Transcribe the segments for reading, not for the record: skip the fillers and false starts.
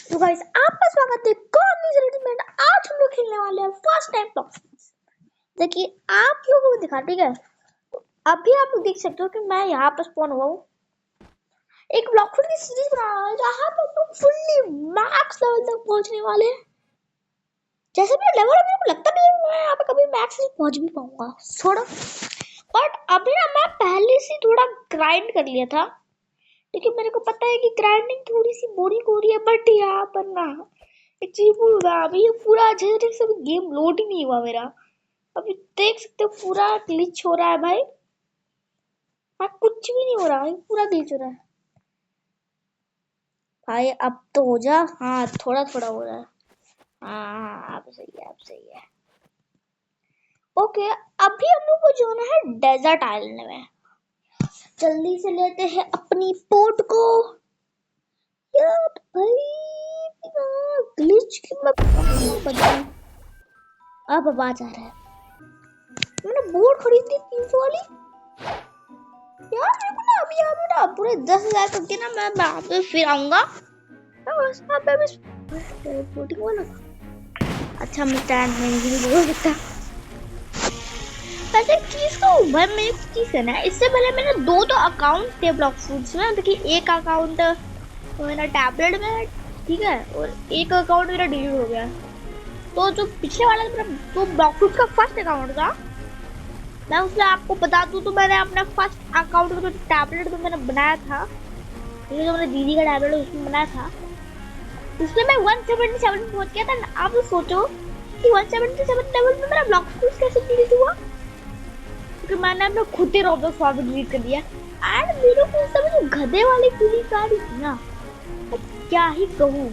तो गाइस आपका स्वागत है कॉर्निंग। आज हम लोग खेलने वाले हैं फर्स्ट टाइम ब्लॉक्स। देखिए आप लोगों को दिखा, ठीक है। तो अभी आप लोग देख सकते हो कि मैं यहाँ पर स्पॉन हुआ हूँ। एक ब्लॉकफुट की सीरीज बना रहा है जहाँ पर तुम फुल्ली मैक्स लेवल तक पहुँचने वाले हैं। जैसे मेरा लेवल है, मेरे को लगता नहीं है मैं यहाँ पे कभी मैक्स से पहुँच भी पाऊंगा छोड़ो। बट अभी ना मैं पहले से थोड़ा ग्राइंड कर लिया था, लेकिन मेरे को पता है कि ग्राइंडिंग थोड़ी सी बोरिंग हो रही है। बट यहाँ पर ना एक चीज भूल गया, अभी ये पूरा अच्छे से गेम लोड ही नहीं हुआ मेरा। अभी देख सकते हो पूरा ग्लिच हो रहा है भाई। हाँ कुछ भी नहीं हो रहा है, पूरा ग्लिच हो रहा है भाई। अब तो हो जा। हाँ थोड़ा थोड़ा हो रहा है। हाँ अब सही है, अब सही है। ओके अभी हम लोग को जाना है डेजर्ट आइलैंड में। जल्दी से लेते हैं अपनी पोर्ट को। यार भाई ग्लिच की मैं बताऊं। अब आवाज आ रहा है। मैंने बोर्ड खरीदी 300 वाली। यार मेरे को ना अभी यहाँ पे ना पूरे 10,000 करके ना मैं वहाँ पे फिर आऊंगा। बस यहाँ पे भी बोटिंग वाला। अच्छा मैं स्टैंड में नहीं बोल सकता। वैसे एक चीज को भाई मेरी चीज है ना, इससे पहले मेरे दो तो अकाउंट थे ब्लॉकफुट्स में। देखिए एक अकाउंट मेरा टैबलेट में, ठीक है, और एक अकाउंट मेरा डिलीट हो गया। तो जो पिछले वाला मेरा जो ब्लॉकफुट का फर्स्ट अकाउंट था, मैं उसमें आपको बता दूं तो मैंने अपना फर्स्ट अकाउंट में जो टैबलेट में मैंने बनाया था, जो मेरे दीदी का टैबलेट उसमें बनाया था, उसमें मैं 177 में पहुंच गया था। आप तो सोचो कि 177 लेवल में मेरा ब्लॉकफुट कैसे डिलीट हुआ, क्योंकि मैंने अपना खुद ही रॉब्लॉक्स वापस डिलीट कर दिया। एंड मेरे को उस समय जो गधे वाली फीलिंग आ रही थी ना, क्या ही कहूँ।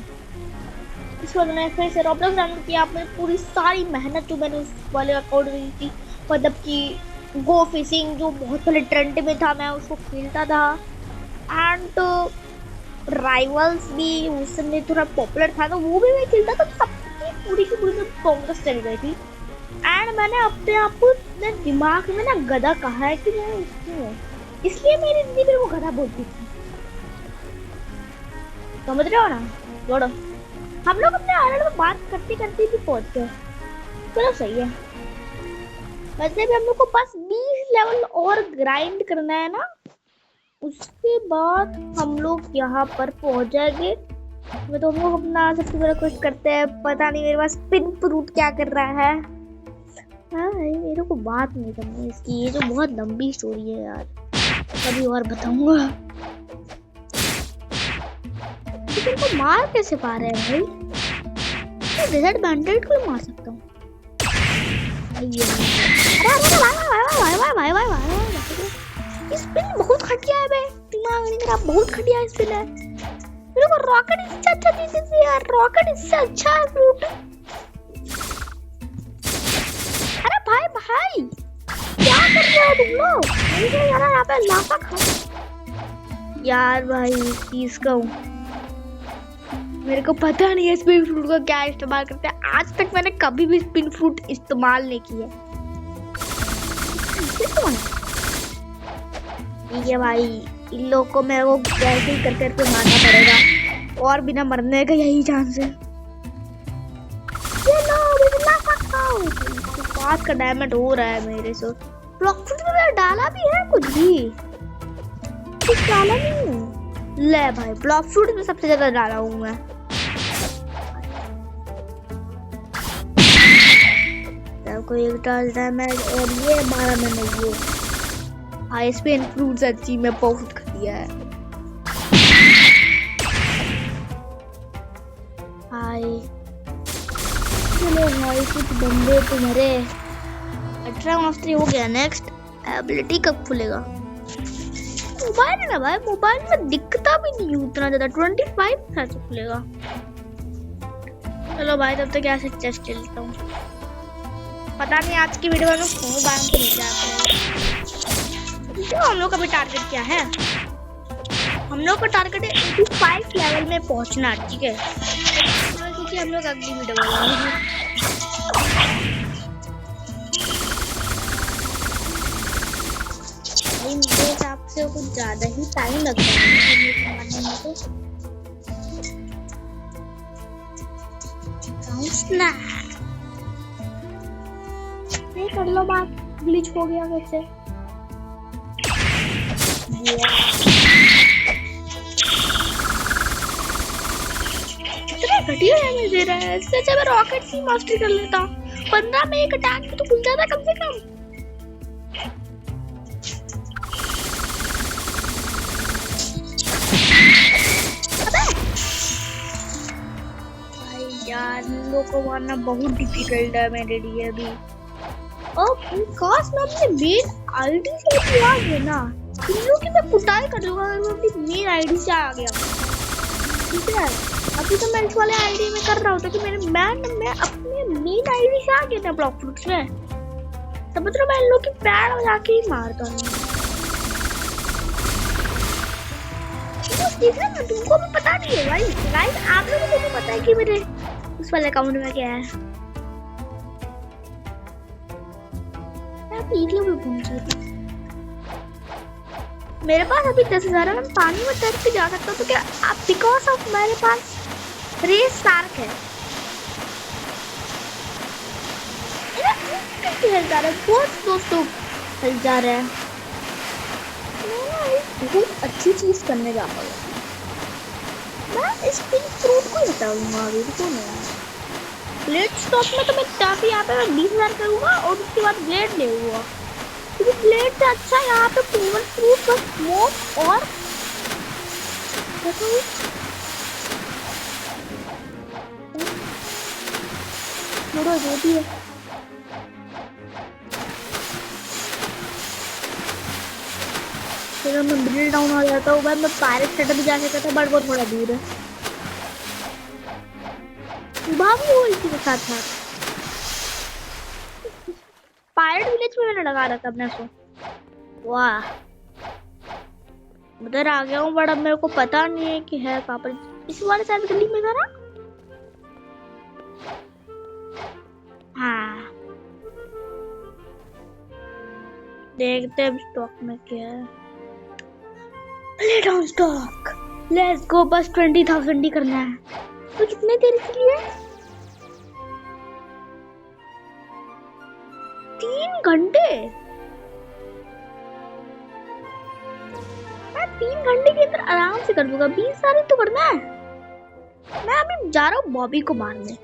इसके बाद मैंने फिर से रॉब्लॉक्स डाउनलोड किया। अपनी पूरी सारी मेहनत जो मैंने उस वाले अकाउंट में की थी, मतलब कि गो फिशिंग जो बहुत पहले ट्रेंड में था, मैं उसको खेलता था। एंड राइवल्स भी उस समय थोड़ा पॉपुलर था, तो वो भी मैं खेलता था। सबकी पूरी की पूरी कांग्रेस चल गई थी। एंड मैंने अपने आप को दिमाग में ना गधा कहा है कि मैं उसकी, इसलिए मेरी दीदी मेरे को गधा बोलती थी। समझ रहे हो ना? छोड़ो, हम लोग अपने आइलैंड में बात करते करते भी पहुंच गए। चलो सही है। वैसे भी हम लोग को बस 20 लेवल और ग्राइंड करना है ना, उसके बाद हम लोग यहाँ पर पहुंच जाएंगे। मैं तो हम लोग अपना सबसे बड़ा कुछ करते हैं। पता नहीं मेरे पास स्पिन फ्रूट क्या कर रहा है। हाँ मेरे को बात नहीं करनी इसकी, ये जो बहुत लंबी स्टोरी है यार, कभी और बताऊंगा। लेकिन को मार कैसे पा रहे हैं भाई? डेजर्ट बैंडेड को मार सकता हूँ। स्पिन बहुत घटिया है बे, दिमाग नहीं मेरा बहुत घटिया स्पिन है। मेरे को रॉकेट इससे अच्छा दे दे यार, रॉकेट इससे अच्छा है फ्रूट। अरे भाई भाई क्या कर रहे हो तुम लोग? मुझे यार यहाँ पे लाफा खा यार भाई। चीज कहूँ, मेरे को पता नहीं है स्पिन फ्रूट का क्या इस्तेमाल करते हैं। आज तक मैंने कभी भी स्पिन फ्रूट इस्तेमाल नहीं किया। ठीक है भाई, इन लोग को मेरे को कैसे कर करके मारना पड़ेगा, और बिना मरने का यही चांस है। बात का डैमेज हो रहा है मेरे से। ब्लॉकफुट में मैंने डाला भी है कुछ भी, कुछ डाला नहीं है। ले भाई ब्लॉकफुट में सबसे ज्यादा डाला हूँ मैं। कोई डालता है मैं, और ये मारा मैंने ये हाई स्पिन फ्रूट्स अच्छी में बहुत खटिया है। हाय चलो भाई कुछ बंदे तुम्हारे 18 हो गया। नेक्स्ट एबिलिटी कब खुलेगा? मोबाइल है ना भाई, मोबाइल में दिखता भी नहीं उतना ज्यादा। 25 कैसे खुलेगा? चलो भाई तब तक ऐसे चेस्ट लेता हूँ। पता नहीं आज की वीडियो में क्यों बांध के नहीं जाते हैं। हम लोग का भी टारगेट क्या है? हम लोग का टारगेट है 85 लेवल में पहुंचना, ठीक है, क्योंकि हम लोग अगली वीडियो बनाएंगे। मेरे हिसाब से कुछ ज्यादा ही टाइम लगता है। ये कर लो बात, ग्लिच हो गया फिर से। इतना घटिया डैमेज दे रहा है, इससे अच्छा मैं रॉकेट की मास्टरी कर लेता। 15 में एक अटैक में तो खुल जाता कम से कम। यार लोगों को मारना बहुत डिफिकल्ट है मेरे लिए अभी। और काश मैं अपने मेन आईडी से भी आ गया ना, इन लोगों की मैं कुटाई कर लूंगा अगर मैं अपनी मेन आईडी से आ गया। ठीक है, अभी तो मैं इस वाले आईडी में कर रहा हूँ कि मैं अपने मेन आईडी से आ गया था ब्लॉक फ्रूट्स में। तब मतलब मैं इन लोगों की पैर बजा के ही मारता हूँ। देखना ना, तुमको भी पता नहीं है भाई, गाइस आप लोगों को भी पता है कि मेरे उस वाले अकाउंट में क्या है। मेरे पास अभी 10,000 है, मैं पानी में तैर के जा सकता हूँ। तो क्या आप बिकॉज ऑफ मेरे पास रेस शार्क है। बहुत दोस्तों हिल जा रहे हैं। बहुत अच्छी चीज करने जा रहा हूँ मैं, इस पिंक फ्रूट को हटाऊंगा अभी। रुको ना, ब्लेड स्टॉप में तो मैं काफी यहाँ पे 20,000 करूंगा और उसके बाद ब्लेड ले लूंगा, क्योंकि ब्लेड से अच्छा यहाँ पे पोवन फ्रूट का स्मोक और देखो जो भी है। फिर मैं मिडिल डाउन हो जाता हूँ भाई, मैं पायरेट सेटअप भी जा सकता था बट वो थोड़ा दूर है। भाभी वो इसी के साथ साथ पायरेट विलेज में मैंने लगा रखा अपने को। वाह, उधर आ गया हूँ बट अब मेरे को पता नहीं है कि है कहाँ पर। इस वाले साइड गली में था ना। हाँ देखते हैं स्टॉक में क्या है। Play down stock, let's go. बस 20,000 ही करना है। तो कितने देर के लिए? 3 घंटे। मैं 3 घंटे के अंदर आराम से कर दूंगा। 20 साल तो करना है। मैं अभी जा रहा हूँ बॉबी को मारने।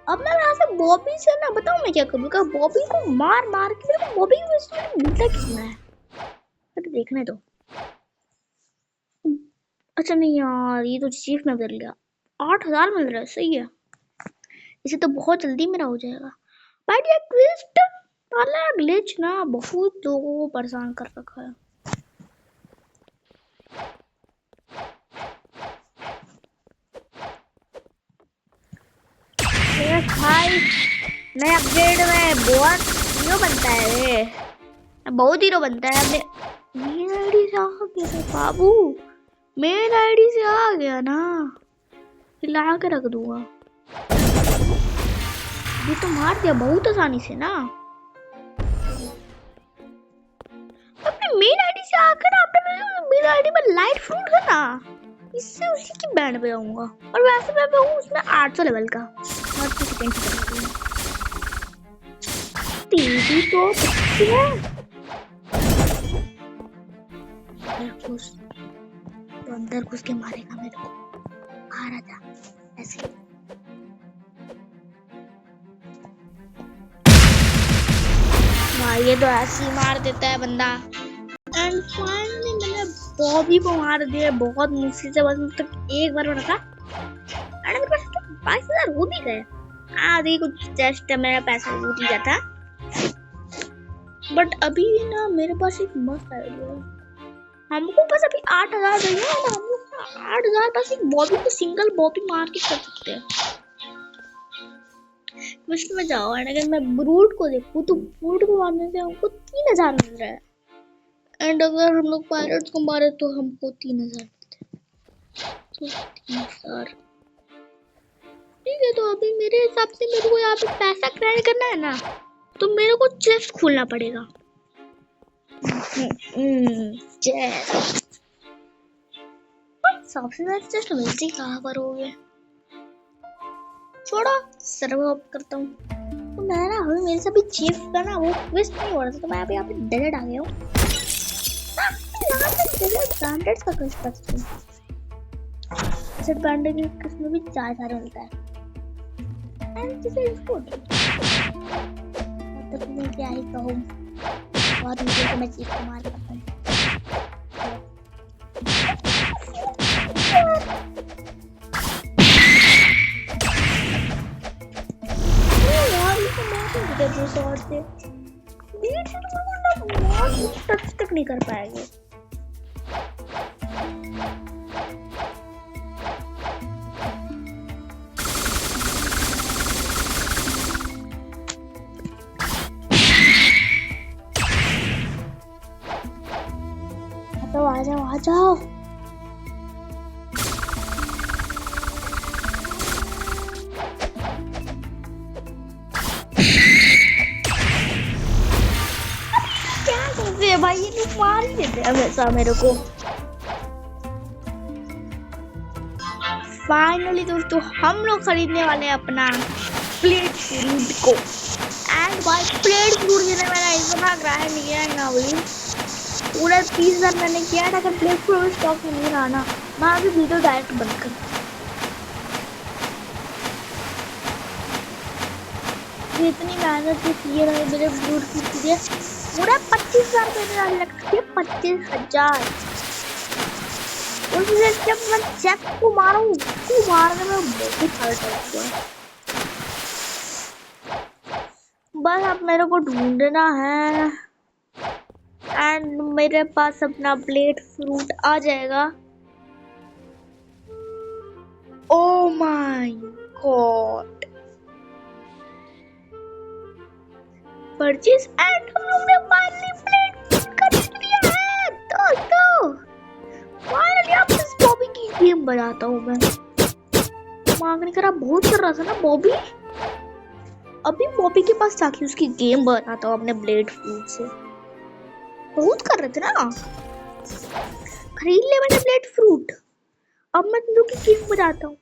अब मैं यहाँ से बॉबी से ना बताऊँ मैं क्या करूँगा। बॉबी को मार मार के मेरे को बॉबी को इसमें मिलता कितना है तो देखने दो। अच्छा नहीं यार, ये तो चीफ में बदल गया। 8,000 मिल रहा है, सही है। इसे तो बहुत जल्दी मेरा हो जाएगा। बट ये ट्विस्ट वाला ग्लिच ना बहुत लोगों को परेशान कर रखा है। भाई नए अपग्रेड में बहुत हीरो बनता है रे, बहुत हीरो बनता है। अपने मेन आईडी से आ गया बाबू, मेन आईडी से आ गया ना, ला के रख दूंगा। ये तो मार दिया बहुत आसानी से ना। अपने मेन आईडी से आकर अपने मेन आईडी में लाइट फ्रूट है ना, इससे उसी की बैंड पे आऊंगा। और वैसे मैं हूँ उसमें 800 लेवल का। और कुछ सेकंड की तेजी तो है। तो अंदर घुस के मारेगा मेरे को। आ रहा था ऐसे। ये तो ऐसे ही मार देता है बंदा। एंड फाइनली मैंने बॉबी को मार दिया बहुत मुश्किल से। बस मतलब एक बार रखा एंड मेरे पास तो 22,000 हो भी गए। आधी कुछ जस्ट मेरा पैसा लूट लिया था। बट अभी ना मेरे पास एक मस्त आइडिया है। हमको बस अभी 8,000 चाहिए और हम लोग 8,000 पास एक बॉबी को सिंगल बॉबी मार के कर सकते हैं। मुश्किल में जाओ एंड अगर मैं ब्रूट को देखूं तो ब्रूट को मारने से हमको 3,000 मिल रहा है। एंड अगर हम लोग पायरेट्स को मारे तो हमको 3,000 मिलते हैं। तो 3,000 ठीक है। तो अभी मेरे हिसाब से मेरे को यहाँ पे पैसा क्रेडिट करना है ना, तो मेरे को चेस्ट खोलना पड़ेगा। चेस्ट सबसे ज्यादा चेस्ट मिलती कहाँ पर होगे? छोड़ो, सर्व करता हूँ। तो मैं ना अभी मेरे से भी चीफ का ना वो ट्विस्ट नहीं हो रहा था, तो मैं अभी यहाँ पे डेजर्ट आ गया हूँ। ब्रांडेड का कुछ पता नहीं, ऐसे ब्रांडेड के किस्म भी चार सारे मिलता है। And this is good. मतलब मैं क्या ही कहूँ, बहुत मुझे तो मैं चीफ को मार करता हूँ। टच तक नहीं कर पाएंगे। तो आ जाओ आ जाओ। भाई ये लोग मार ही देते हैं हमेशा मेरे को। फाइनली दोस्तों हम लोग खरीदने वाले हैं अपना प्लेट फ्रूट को। एंड भाई प्लेट फ्रूट जिन्हें मैंने इतना ग्राइंड किया है ना भाई, पूरा 30,000 मैंने किया है। अगर प्लेट फ्रूट स्टॉक में नहीं रहा ना, मैं अभी वीडियो डायरेक्ट बंद कर। इतनी मेहनत से किए रहे मेरे फ्रूट की चीजें, पूरा 25,000 रुपये लगती है। 25,000 उससे जब मैं चेक को मारूं, उसको मारने में बहुत खर्च लगता है। बस अब मेरे को ढूंढना है एंड मेरे पास अपना प्लेट फ्रूट आ जाएगा। Oh my God, purchase and हम लोग ने फाइनली प्लेट फ्रूट खरीद लिया है दोस्तों। फाइनली अब इस बॉबी की गेम बनाता हूँ मैं। मांगने का बहुत कर रहा था ना बॉबी, अभी बॉबी के पास जाके उसकी गेम बनाता हूँ अपने ब्लेड फ्रूट से। बहुत कर रहे थे ना, खरीद ले मैंने ब्लेड फ्रूट। अब मैं तुम लोग की गेम बनाता हूँ।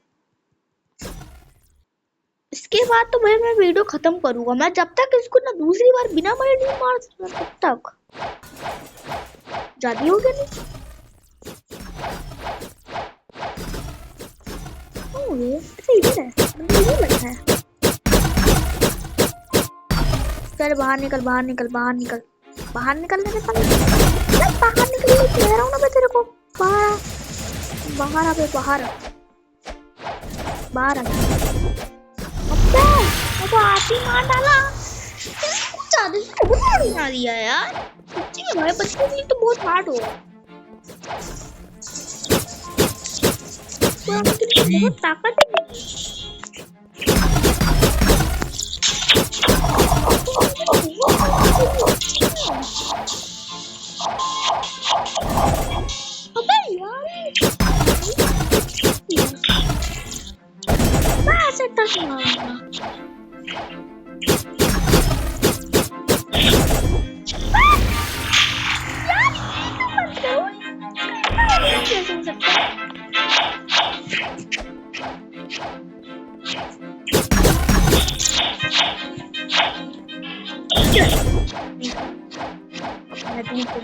इसके बाद तो भाई मैं वीडियो खत्म करूंगा। मैं जब तक इसको ना दूसरी बार बिना मरे नहीं मार सकता तब तक जाती हो गया नहीं। इधर है, मुझे लगता है। चल बाहर निकल बाहर निकल बाहर निकल, बाहर निकलने के पहले बाहर निकल कह रहा हूँ ना मैं तेरे को। बाहर बाहर आ, बाहर बाहर आ। तो आती मार डाला, ज्यादा से बहुत बना दिया यार। सच्ची में भाई बच्चों के लिए तो बहुत हार्ड होगा। बहुत ताकत है। अबे यार मैं ऐसे टच मारूंगा।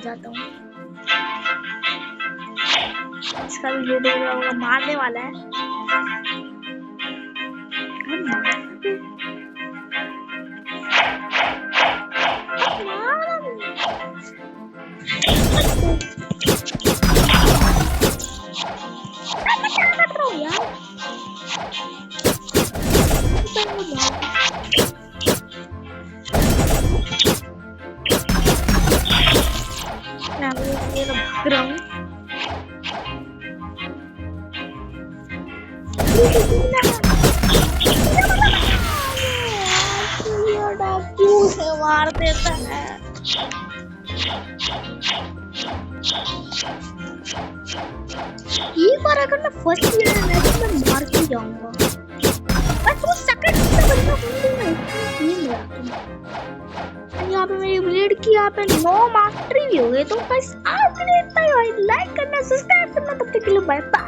जाता हूँ, इसका भी वीडियो मारने वाला है। मार देता है। ये बार अगर मैं फर्स्ट ईयर में तो मैं मार के जाऊंगा। बस वो सेकंड से बंदा यहाँ पे मेरी ब्लेड की यहाँ पे 9 मास्टरी भी हो गए। तो बस आज के लिए इतना ही, लाइक करना सब्सक्राइब करना, तब तक के लिए बाय बाय।